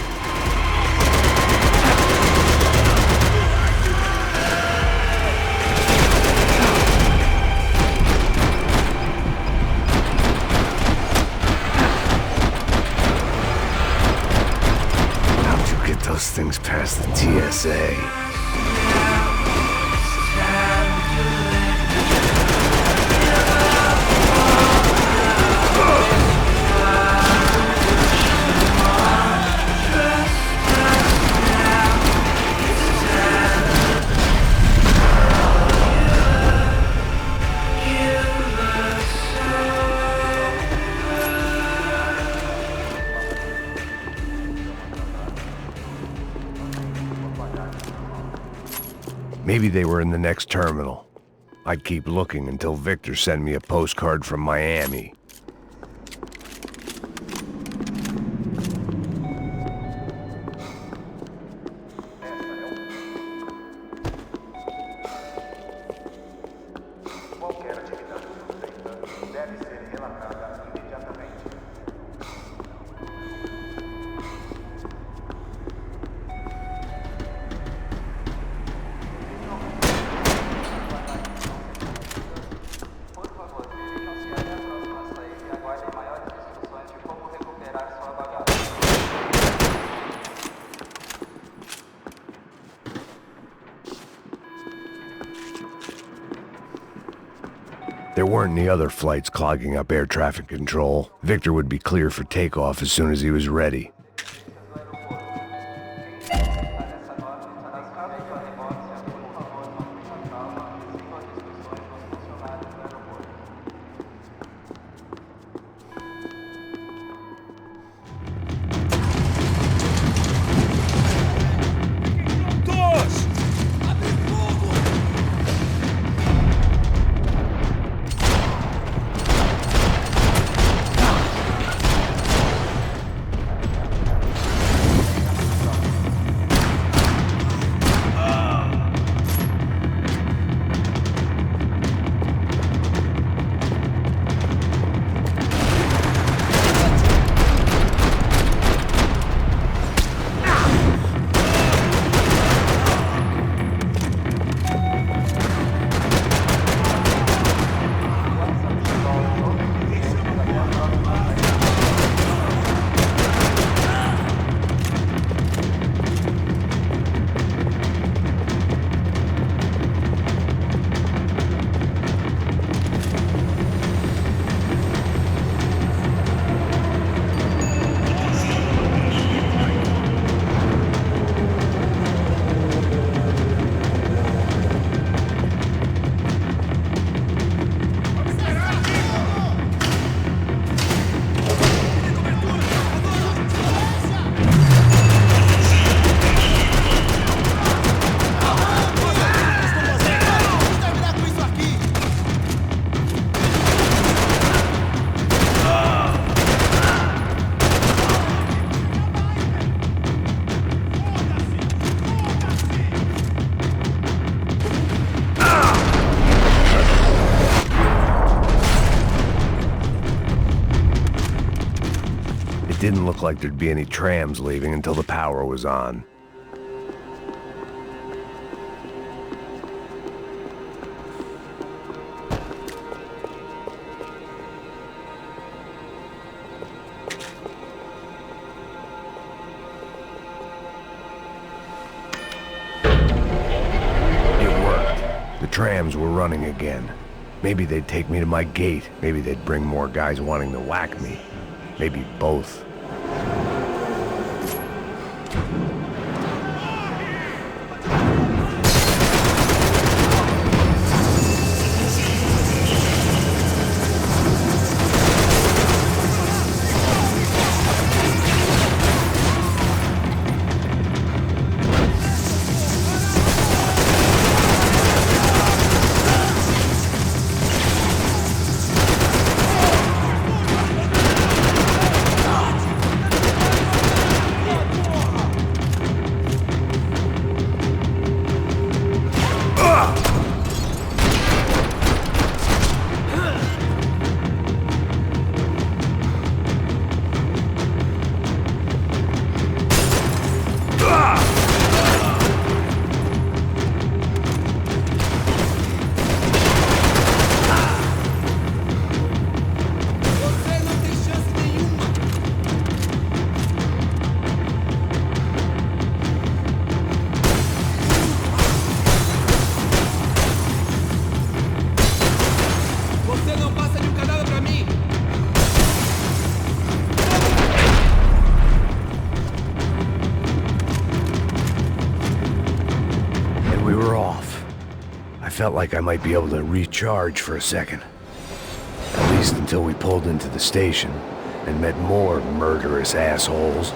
How'd you get those things past the TSA? Maybe they were in the next terminal. I'd keep looking until Victor sent me a postcard from Miami. There weren't any other flights clogging up air traffic control. Victor would be clear for takeoff as soon as he was ready. Didn't look like there'd be any trams leaving until the power was on. It worked. The trams were running again. Maybe they'd take me to my gate. Maybe they'd bring more guys wanting to whack me. Maybe both. Felt like I might be able to recharge for a second. At least until we pulled into the station and met more murderous assholes.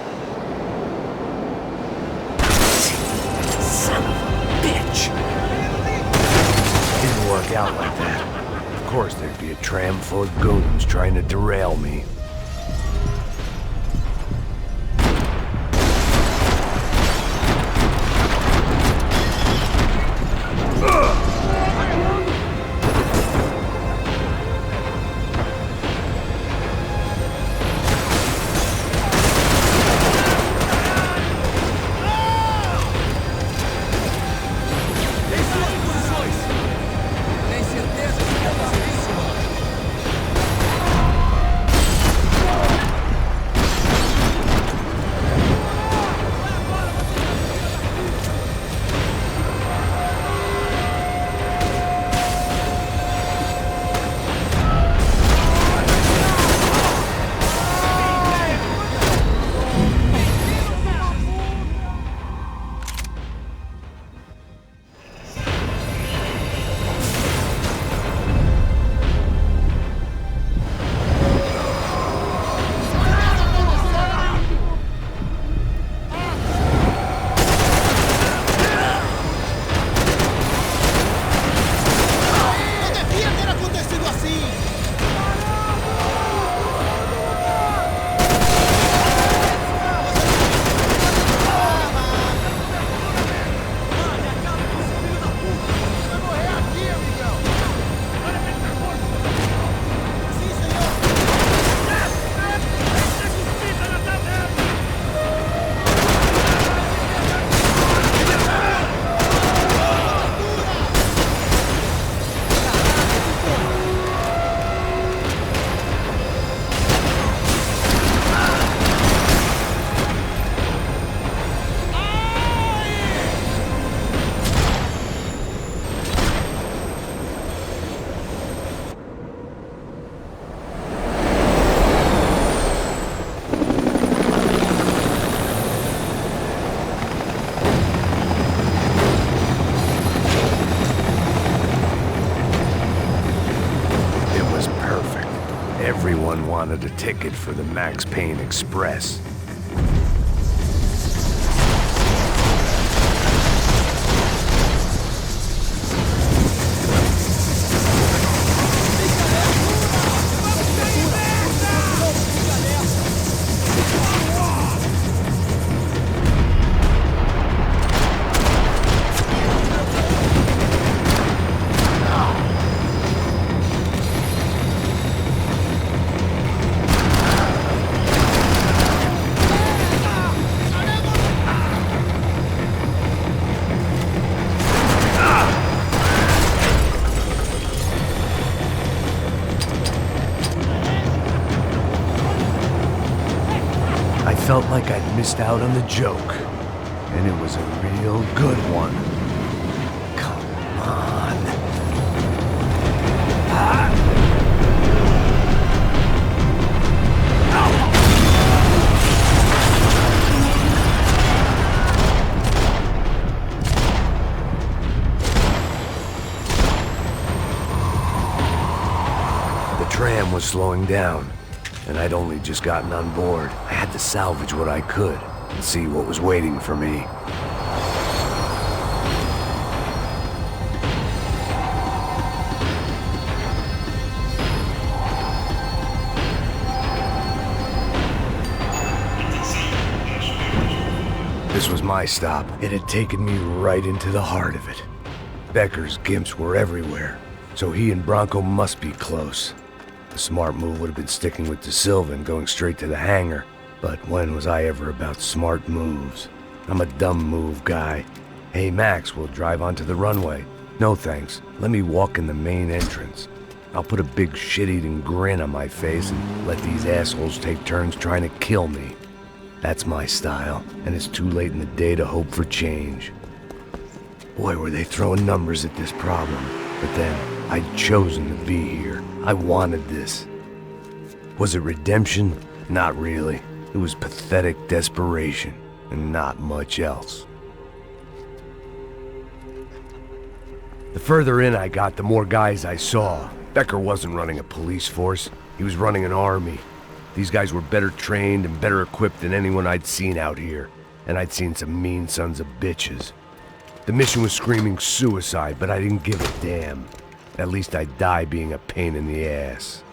Son of a bitch! Didn't work out like that. Of course there'd be a tram full of goons trying to derail me. Everyone wanted a ticket for the Max Payne Express. I felt like I'd missed out on the joke, and it was a real good one. Come on. The tram was slowing down, and I'd only just gotten on board. I had to salvage what I could and see what was waiting for me. This was my stop. It had taken me right into the heart of it. Becker's gimps were everywhere, so he and Bronco must be close. The smart move would have been sticking with De Silva and going straight to the hangar. But when was I ever about smart moves? I'm a dumb move guy. Hey Max, we'll drive onto the runway. No thanks. Let me walk in the main entrance. I'll put a big shit-eating grin on my face and let these assholes take turns trying to kill me. That's my style, and it's too late in the day to hope for change. Boy, were they throwing numbers at this problem. But then, I'd chosen to be here. I wanted this. Was it redemption? Not really. It was pathetic desperation, and not much else. The further in I got, the more guys I saw. Becker wasn't running a police force. He was running an army. These guys were better trained and better equipped than anyone I'd seen out here. And I'd seen some mean sons of bitches. The mission was screaming suicide, but I didn't give a damn. At least I'd die being a pain in the ass.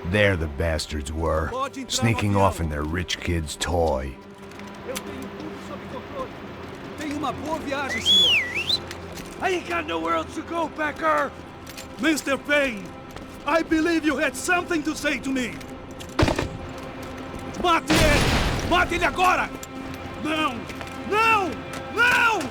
There the bastards were, sneaking off in their rich kid's toy. I ain't got nowhere else to go, Becker! Mr. Payne, I believe you had something to say to me. Mate ele! Mate ele agora! Não! Não! Não!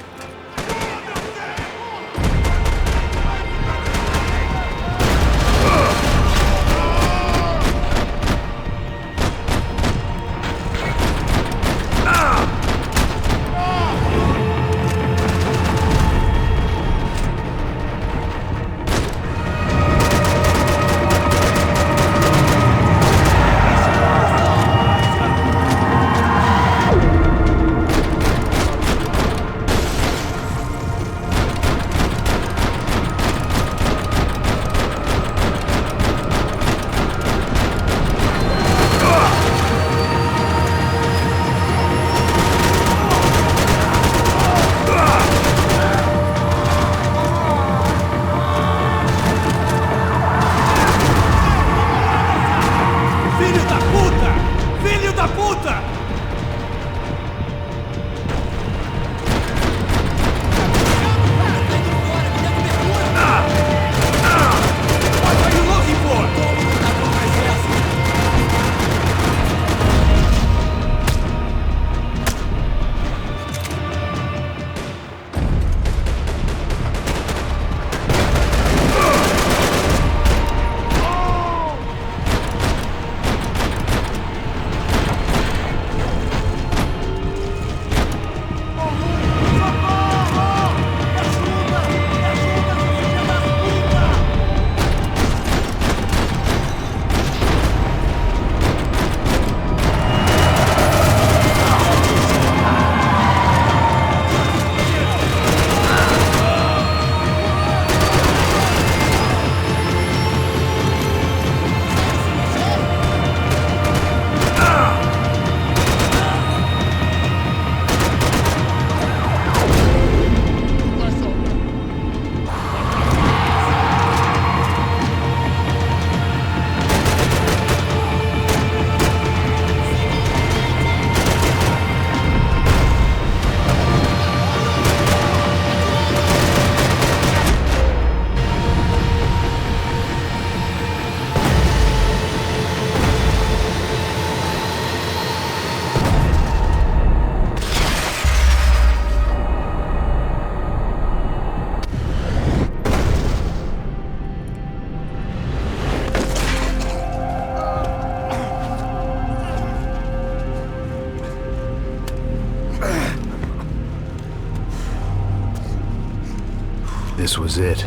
This was it.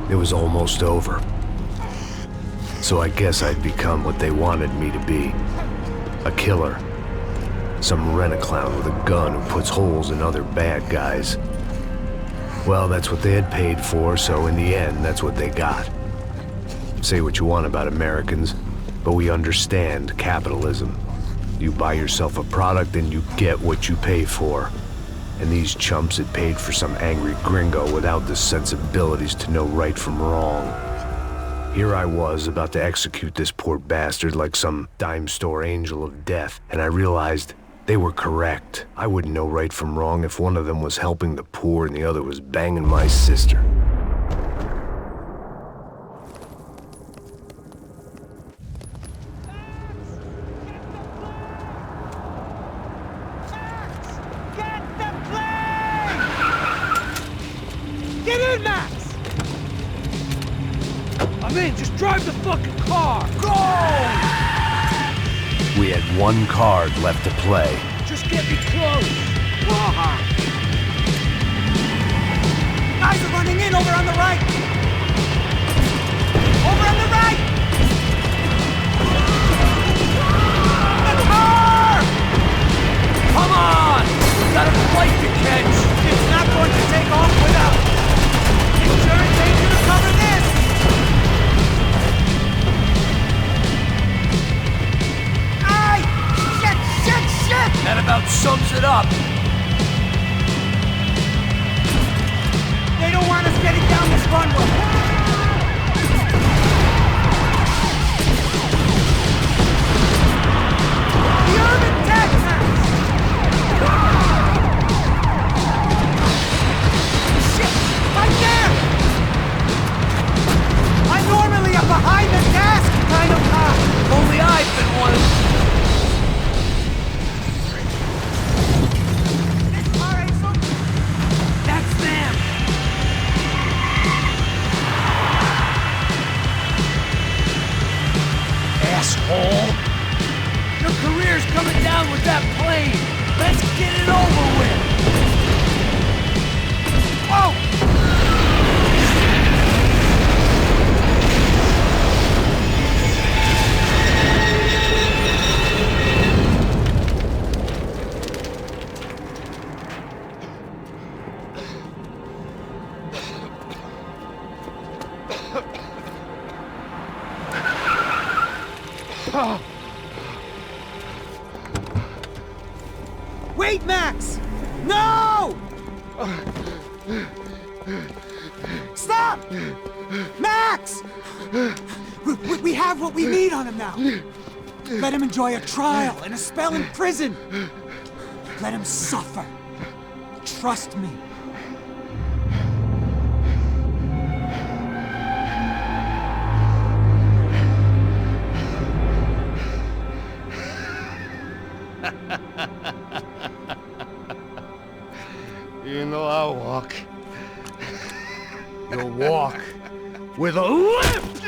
It was almost over. So I guess I'd become what they wanted me to be. A killer. Some rent-a-clown with a gun who puts holes in other bad guys. Well, that's what they had paid for, so in the end, that's what they got. Say what you want about Americans, but we understand capitalism. You buy yourself a product and you get what you pay for. And these chumps had paid for some angry gringo without the sensibilities to know right from wrong. Here I was, about to execute this poor bastard like some dime store angel of death, and I realized they were correct. I wouldn't know right from wrong if one of them was helping the poor and the other was banging my sister. Get in, Max! I'm in, just drive the fucking car! Go! We had one card left to play. Just get me close! Guys are running in over on the right! Over on the right! The car! Come on! We've got a flight to catch! It's not going to take off without... Insurance ain't gonna cover this! Aye! Shit! That about sums it up. They don't want us getting down this runway. The urban tech house! Shit! Right there! I'm normally a behind-the-desk kind of cop. Only I've been one. This car ain't so... That's them! Asshole! Your career's coming down with that plane! Let's get it over with! Whoa! Wait, Max! No! Stop! Max! We have what we need on him now. Let him enjoy a trial and a spell in prison. Let him suffer. Trust me. You know I'll walk. You'll walk with a lift!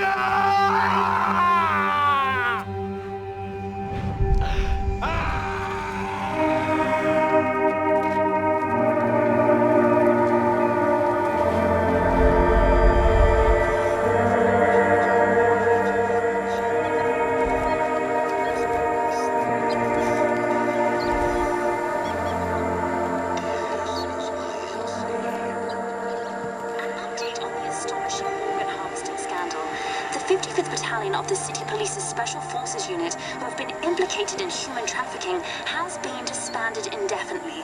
Of the City Police's Special Forces Unit, who have been implicated in human trafficking, has been disbanded indefinitely.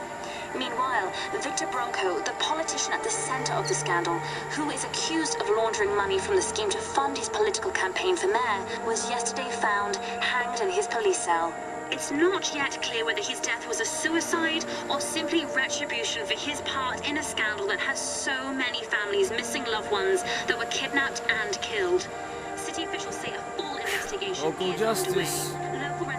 Meanwhile, Victor Bronco, the politician at the center of the scandal, who is accused of laundering money from the scheme to fund his political campaign for mayor, was yesterday found hanged in his police cell. It's not yet clear whether his death was a suicide or simply retribution for his part in a scandal that has so many families missing loved ones that were kidnapped and killed. City officials say a full investigation is underway. Local